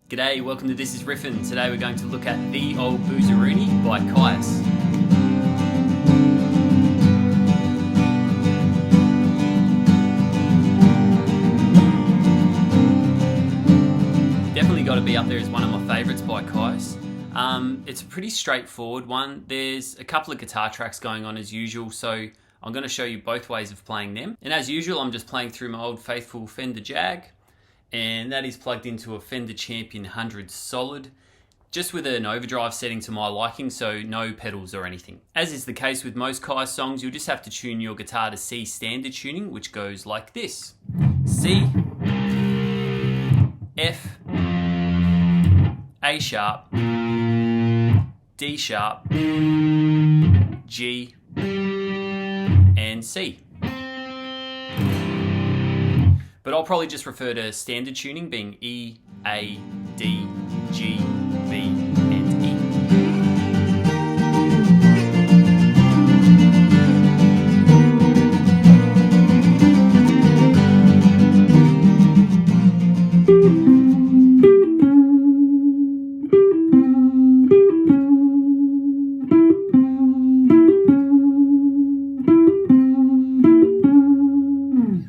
G'day, welcome to This Is Riffin'. Today we're going to look at the Ol Boozeroony by Kyuss. Definitely got to be up there as one of my favourites by Kyuss. It's a pretty straightforward one. There's a couple of guitar tracks going on as usual, so I'm going to show you both ways of playing them. And as usual, I'm just playing through my old faithful Fender Jag, and that is plugged into a Fender Champion 100 Solid, just with an overdrive setting to my liking, so no pedals or anything. As is the case with most Kyuss songs, you'll just have to tune your guitar to C standard tuning, which goes like this: C, F, A sharp, D sharp, G, and C. But I'll probably just refer to standard tuning being E, A, D, G, B, and E.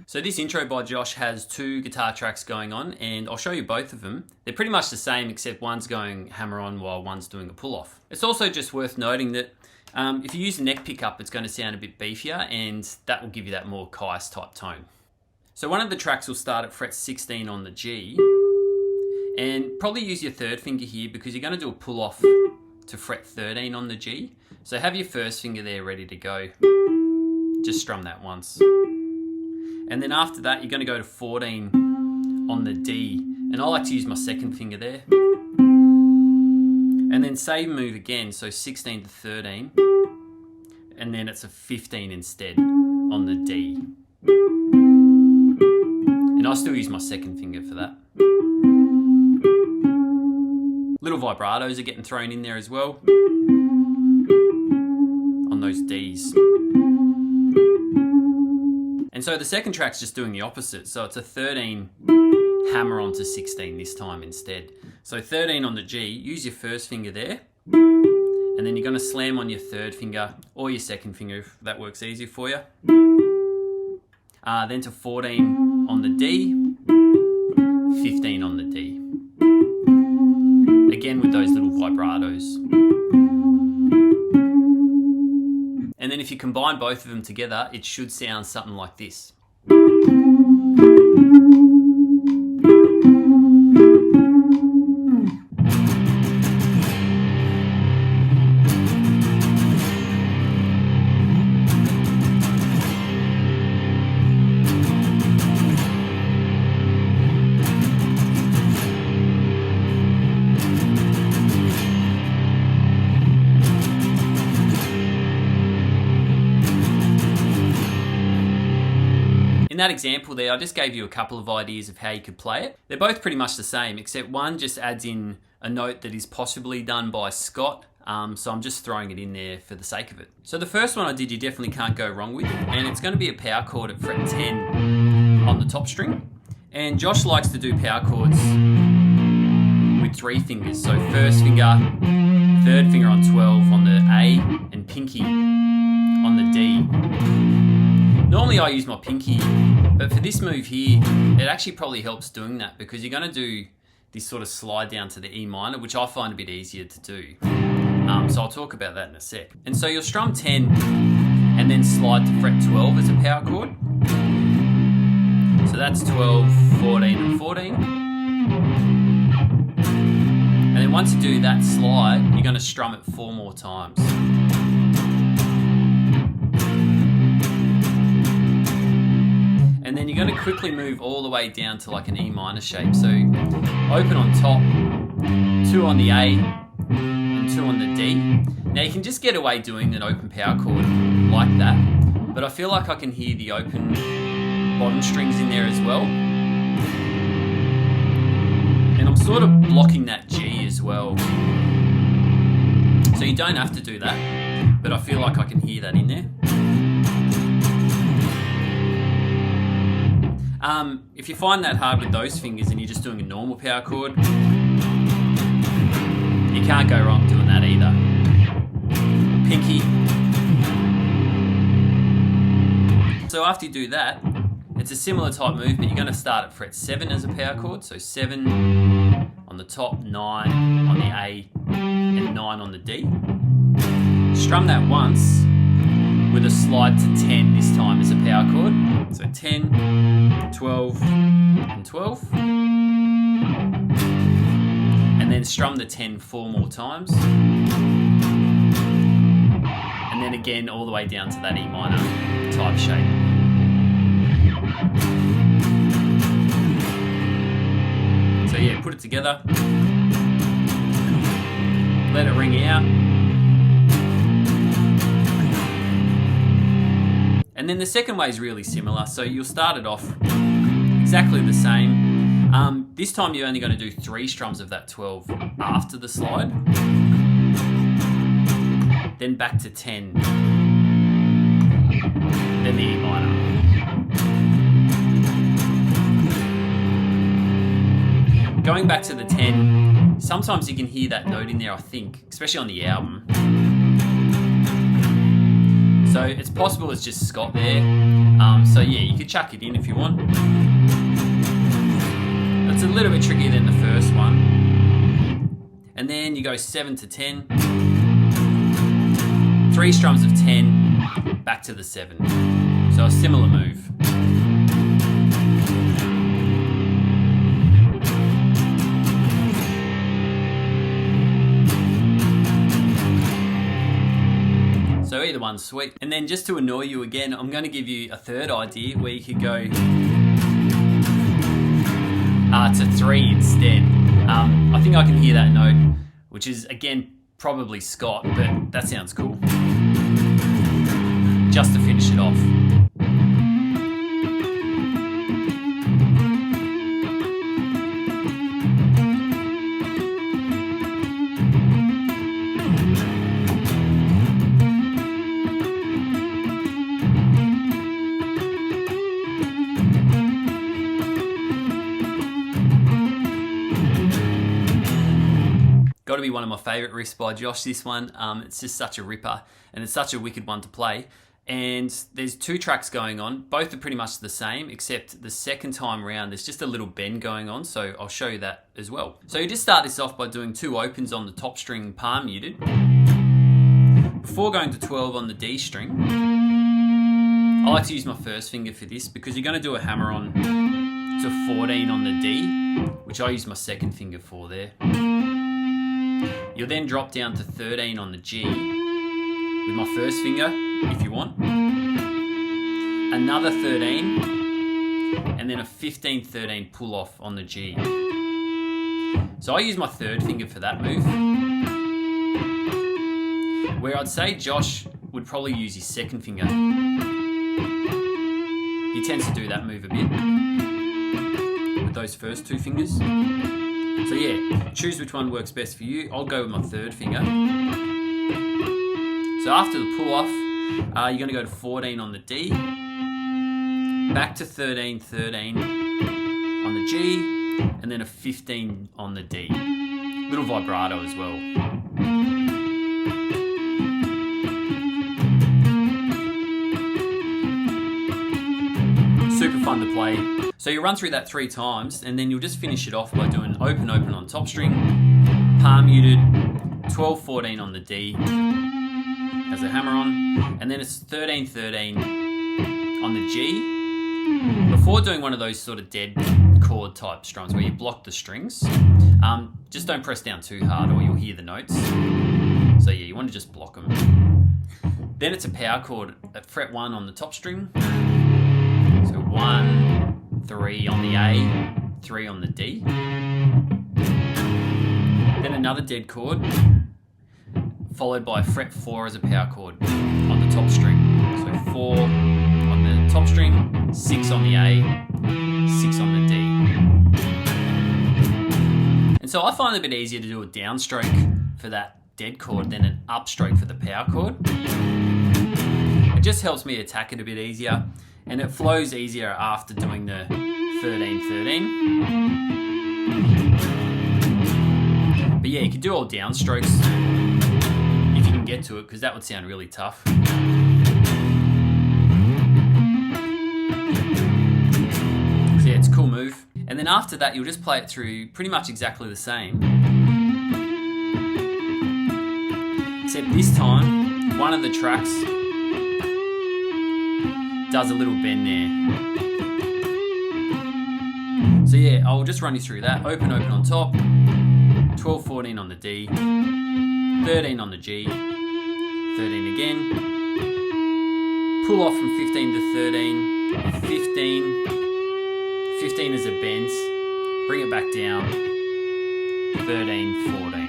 So this intro by Josh has two guitar tracks going on, and I'll show you both of them. They're pretty much the same, except one's going hammer on while one's doing a pull off. It's also just worth noting that if you use a neck pickup, it's going to sound a bit beefier, and that will give you that more Kyuss type tone. So one of the tracks will start at fret 16 on the G, and probably use your third finger here because you're going to do a pull off to fret 13 on the G. So have your first finger there ready to go. Just strum that once. And then after that, you're going to go to 14 on the D. And I like to use my second finger there. And then same move again, so 16 to 13. And then it's a 15 instead on the D. And I still use my second finger for that. Little vibratos are getting thrown in there as well on those Ds. And so the second track's just doing the opposite. So it's a 13 hammer onto 16 this time instead. So 13 on the G, use your first finger there. And then you're going to slam on your third finger or your second finger if that works easier for you. Then to 14 on the D, 15 on the D. Again with those little vibratos. And then if you combine both of them together, it should sound something like this. In that example there, I just gave you a couple of ideas of how you could play it. They're both pretty much the same, except one just adds in a note that is possibly done by Scott, so I'm just throwing it in there for the sake of it. So the first one I did, you definitely can't go wrong with, and it's going to be a power chord at fret 10 on the top string. And Josh likes to do power chords with three fingers, so first finger, third finger on 12 on the A, and pinky on the D. Normally I use my pinky, but for this move here, it actually probably helps doing that because you're going to do this sort of slide down to the E minor, which I find a bit easier to do. So I'll talk about that in a sec. And so you'll strum 10 and then slide to fret 12 as a power chord. So that's 12, 14 and 14. And then once you do that slide, you're going to strum it 4 more times. And then you're going to quickly move all the way down to like an E minor shape. So open on top, 2 on the A, and 2 on the D. Now you can just get away doing an open power chord like that, but I feel like I can hear the open bottom strings in there as well. And I'm sort of blocking that G as well. So you don't have to do that, but I feel like I can hear that in there. If you find that hard with those fingers and you're just doing a normal power chord, can't go wrong doing that either. Pinky. So after you do that, it's a similar type move, but you're going to start at fret 7 as a power chord. So 7 on the top, 9 on the A, and 9 on the D. Strum that once with a slide to 10 this time as a power chord. So 10, 12, and 12. And then strum the 10 4 more times. And then again all the way down to that E minor type shape. So yeah, put it together. Let it ring out. And then the second way is really similar. So you'll start it off exactly the same. This time you're only going to do 3 strums of that 12 after the slide. Then back to 10. Then the E minor. Going back to the 10, sometimes you can hear that note in there, I think, especially on the album. So it's possible it's just Scott there. So yeah, you could chuck it in if you want. It's a little bit trickier than the first one. And then you go 7 to 10. 3 strums of 10, back to the 7. So a similar move. So either one's sweet. And then just to annoy you again, I'm going to give you a third idea where you could go to 3 instead. I think I can hear that note, which is again probably Scott, but that sounds cool. Just to finish it off. Got to be one of my favourite riffs by Josh, this one. It's just such a ripper, and it's such a wicked one to play. And there's 2 tracks going on. Both are pretty much the same, except the second time round, there's just a little bend going on, so I'll show you that as well. So you just start this off by doing 2 opens on the top string palm muted. Before going to 12 on the D string, I like to use my first finger for this because you're going to do a hammer on to 14 on the D, which I use my second finger for there. You'll then drop down to 13 on the G with my first finger, if you want. Another 13, and then a 15-13 pull off on the G. So I use my third finger for that move. Where I'd say Josh would probably use his second finger. He tends to do that move a bit with those first 2 fingers. So yeah, choose which one works best for you. I'll go with my third finger. So after the pull off, you're going to go to 14 on the D, back to 13, 13 on the G, and then a 15 on the D. Little vibrato as well. Super fun to play. So you run through that 3 times, and then you'll just finish it off by doing open, open on top string, palm muted, 12, 14 on the D as a hammer on, and then it's 13, 13 on the G. Before doing one of those sort of dead chord type strums where you block the strings, just don't press down too hard or you'll hear the notes. So yeah, you want to just block them. Then it's a power chord at fret 1 on the top string. So 1, 3 on the A, 3 on the D. Then another dead chord, followed by fret 4 as a power chord on the top string. So 4 on the top string, 6 on the A, 6 on the D. And so I find it a bit easier to do a downstroke for that dead chord than an upstroke for the power chord. It just helps me attack it a bit easier, and it flows easier after doing the 13, 13. But yeah, yeah, you could do all downstrokes if you can get to it, because that would sound really tough. So yeah, it's a cool move. And then after that, you'll just play it through pretty much exactly the same. Except this time, one of the tracks does a little bend there. So yeah, I'll just run you through that. Open, open on top, 12, 14 on the D, 13 on the G, 13 again, pull off from 15 to 13, 15, 15 as a bend, bring it back down, 13, 14.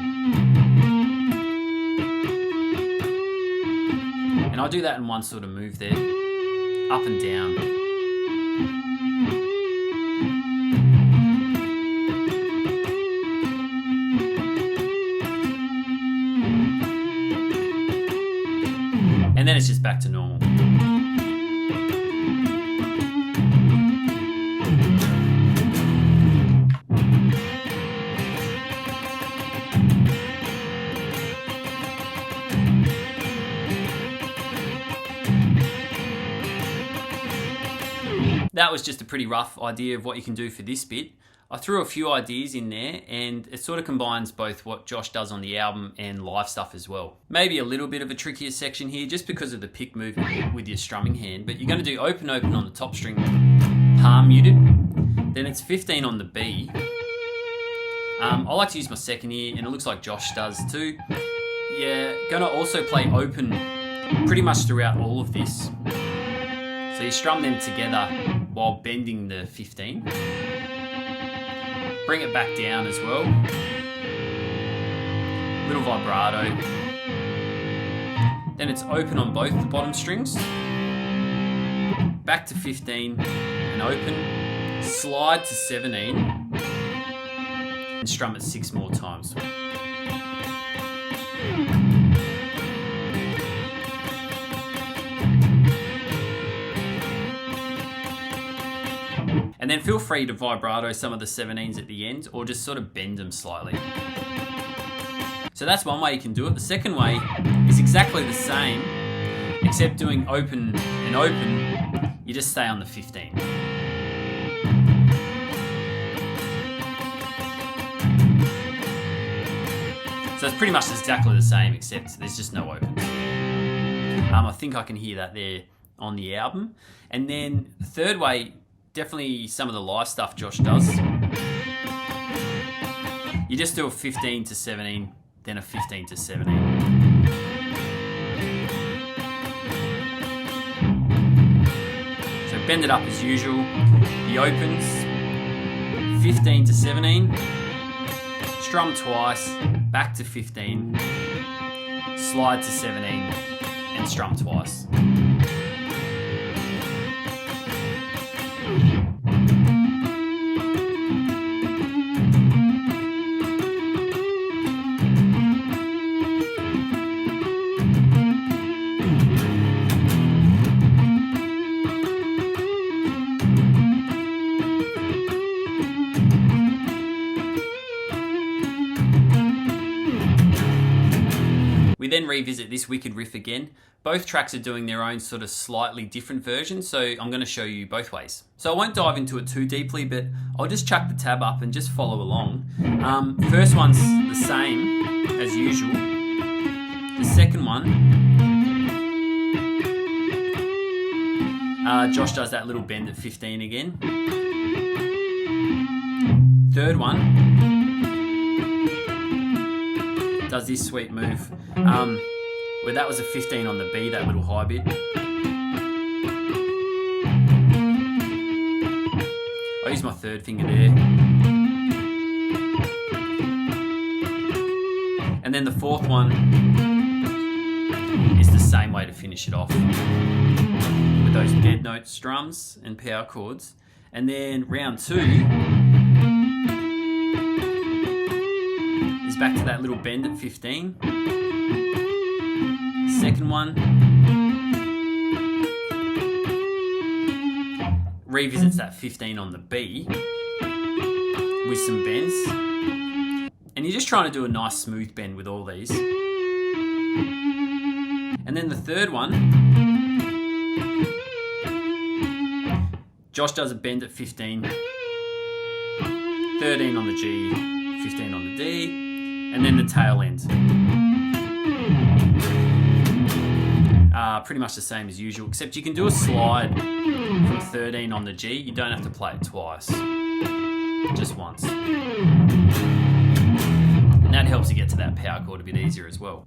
And I'll do that in one sort of move there, up and down. And then it's just back to normal. That was just a pretty rough idea of what you can do for this bit. I threw a few ideas in there, and it sort of combines both what Josh does on the album and live stuff as well. Maybe a little bit of a trickier section here just because of the pick movement with your strumming hand, but you're going to do open, open on the top string, palm muted. Then it's 15 on the B. I like to use my second ear, and it looks like Josh does too. Yeah, going to also play open pretty much throughout all of this. So you strum them together while bending the 15. Bring it back down as well. Little vibrato. Then it's open on both the bottom strings. Back to 15 and open. Slide to 17 and strum it 6 more times. And then feel free to vibrato some of the 17s at the end, or just sort of bend them slightly. So that's one way you can do it. The second way is exactly the same, except doing open and open, you just stay on the 15. So it's pretty much exactly the same, except there's just no open. I think I can hear that there on the album. And then the third way, definitely some of the live stuff Josh does. You just do a 15 to 17, then a 15 to 17. So bend it up as usual. He opens, 15 to 17, strum twice, back to 15, slide to 17, and strum twice. We then revisit this wicked riff again. Both tracks are doing their own sort of slightly different version, so I'm going to show you both ways. So I won't dive into it too deeply, but I'll just chuck the tab up and just follow along. First one's the same as usual. The second one, Josh does that little bend at 15 again. Third one does this sweet move, where that was a 15 on the B, that little high bit. I use my third finger there. And then the fourth one is the same way to finish it off, with those dead note strums and power chords. And then round 2 is back to that little bend at 15. Second one revisits that 15 on the B with some bends. And you're just trying to do a nice smooth bend with all these. And then the third one, Josh does a bend at 15, 13 on the G, 15 on the D, and then the tail end. Pretty much the same as usual, except you can do a slide from 13 on the G. You don't have to play it twice, just once. And that helps you get to that power chord a bit easier as well.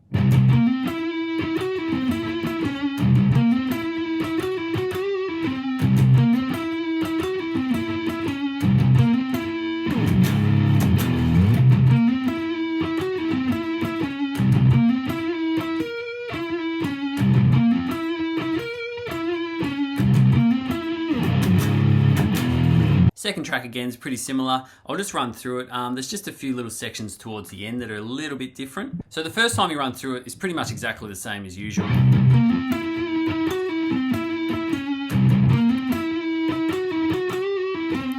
Second track again is pretty similar. I'll just run through it. There's just a few little sections towards the end that are a little bit different. So the first time you run through it is pretty much exactly the same as usual.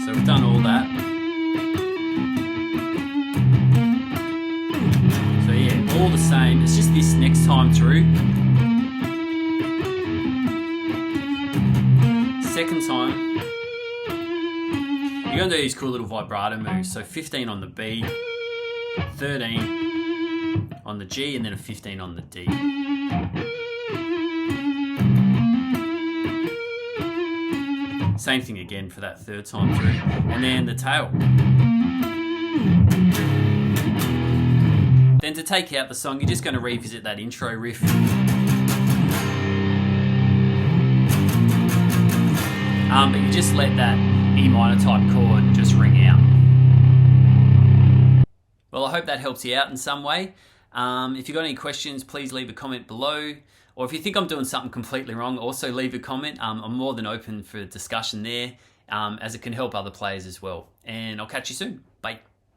So we've done all that. So yeah, all the same. It's just this next time through. Second time, you're going to do these cool little vibrato moves. So 15 on the B, 13 on the G, and then a 15 on the D. Same thing again for that third time through. And then the tail. Then to take out the song, you're just going to revisit that intro riff. But you just let that E minor type chord just ring out. Well, I hope that helps you out in some way. If you've got any questions, please leave a comment below. Or if you think I'm doing something completely wrong, also leave a comment. I'm more than open for discussion there, as it can help other players as well. And I'll catch you soon. Bye.